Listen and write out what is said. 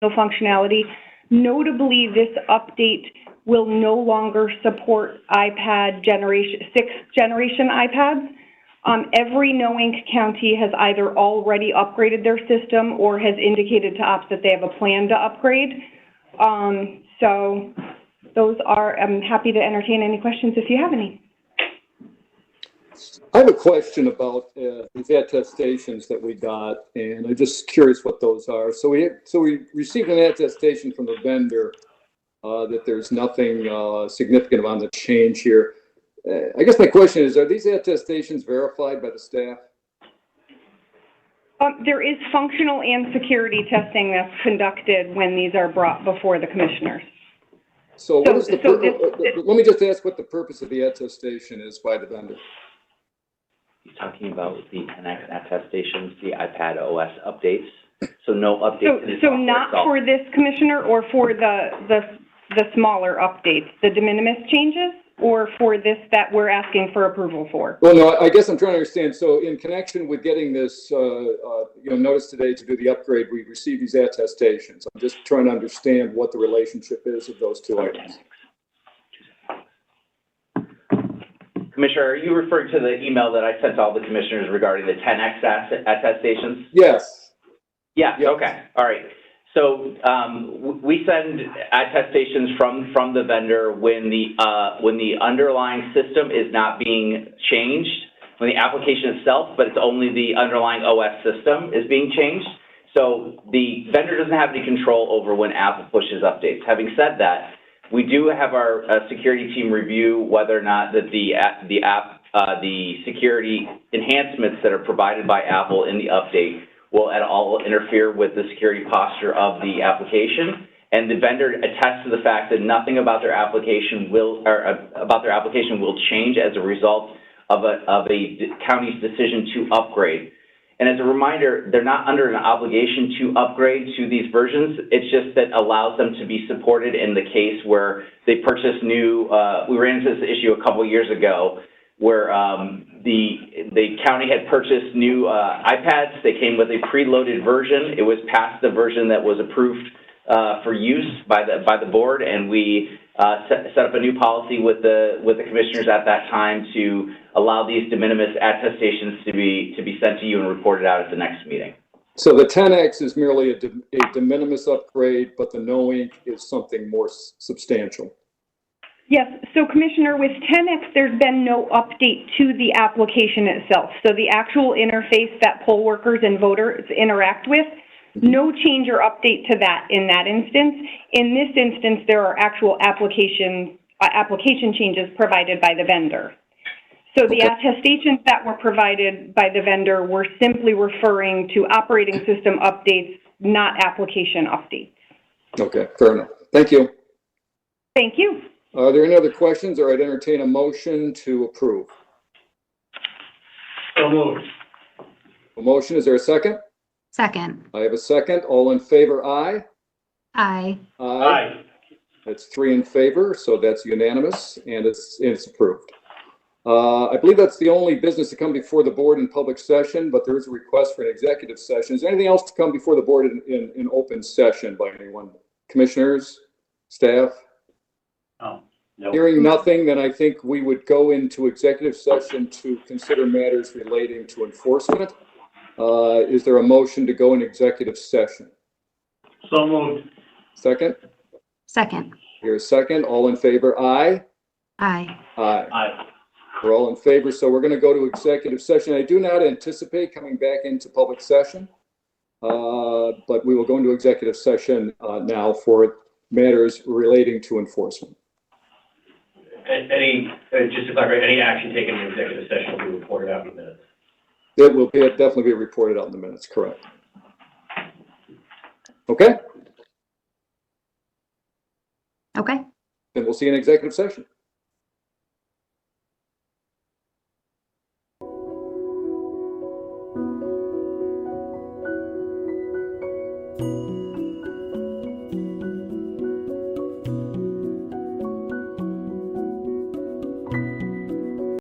functionality. Notably, this update will no longer support iPad sixth generation iPads. Every Noink county has either already upgraded their system or has indicated to ops that they have a plan to upgrade. So those are, I'm happy to entertain any questions if you have any. I have a question about these attestations that we got, and I'm just curious what those are. So we received an attestation from the vendor that there's nothing significant on the change here. I guess my question is, are these attestations verified by the staff? There is functional and security testing that's conducted when these are brought before the commissioners. So what is let me just ask what the purpose of the attestation is by the vendor. He's talking about the 10X attestations, the iPad OS updates. So no updates. So not for this commissioner or for the smaller updates, the de minimis changes, or for this that we're asking for approval for? Well, no, I guess I'm trying to understand. So in connection with getting this notice today to do the upgrade, we received these attestations. I'm just trying to understand what the relationship is of those two items. Commissioner, are you referring to the email that I sent to all the commissioners regarding the 10X attestations? Yes. Yeah, yes. Okay, all right. So we send attestations from the vendor when the underlying system is not being changed, when the application itself, but it's only the underlying OS system is being changed. So the vendor doesn't have any control over when Apple pushes updates. Having said that, we do have our security team review whether or not that the security enhancements that are provided by Apple in the update will at all interfere with the security posture of the application. And the vendor attests to the fact that nothing about their application will change as a result of a county's decision to upgrade. And as a reminder, they're not under an obligation to upgrade to these versions. It's just that allows them to be supported in the case where they purchase new, we ran into this issue a couple years ago where the county had purchased new iPads. They came with a preloaded version. It was past the version that was approved for use by the board, and we set up a new policy with the commissioners at that time to allow these de minimis attestations to be sent to you and reported out at the next meeting. So the 10X is merely a de minimis upgrade, but the Noink is something more substantial. Yes, so Commissioner, with 10X, there's been no update to the application itself. So the actual interface that poll workers and voters interact with, no change or update to that in that instance. In this instance, there are actual application changes provided by the vendor. So the attestations that were provided by the vendor were simply referring to operating system updates, not application updates. Okay, fair enough. Thank you. Thank you. Are there any other questions, or I'd entertain a motion to approve? So moved. A motion, is there a second? Second. I have a second. All in favor, aye? Aye. Aye. That's 3 in favor, so that's unanimous, and it's approved. I believe that's the only business to come before the board in public session, but there is a request for an executive session. Is there anything else to come before the board in open session by anyone? Commissioners, staff? No. Hearing nothing, then I think we would go into executive session to consider matters relating to enforcement. Is there a motion to go in executive session? So moved. Second? Second. Here's a second. All in favor, aye? Aye. Aye. Aye. We're all in favor, so we're going to go to executive session. I do not anticipate coming back into public session, but we will go into executive session now for matters relating to enforcement. Just to clarify, any action taken in executive session will be reported out in minutes. It will definitely be reported out in the minutes, correct. Okay? Okay. Then we'll see you in executive session.